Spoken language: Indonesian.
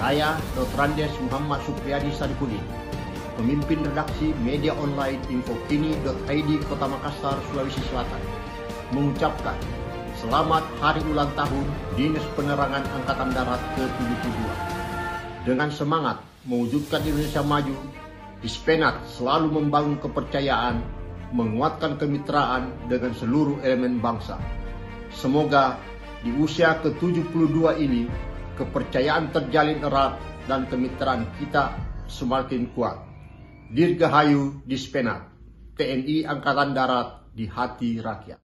Saya Dr. Andes Muhammad Supriyadi Sadiqudin, pemimpin redaksi media online infokini.id Kota Makassar, Sulawesi Selatan, mengucapkan selamat hari ulang tahun Dinas Penerangan Angkatan Darat ke-72. Dengan semangat mewujudkan Indonesia maju, Dispenat selalu membangun kepercayaan, menguatkan kemitraan dengan seluruh elemen bangsa. Semoga di usia ke-72 ini, kepercayaan terjalin erat dan kemitraan kita semakin kuat. Dirgahayu Dispenat, TNI Angkatan Darat di hati rakyat.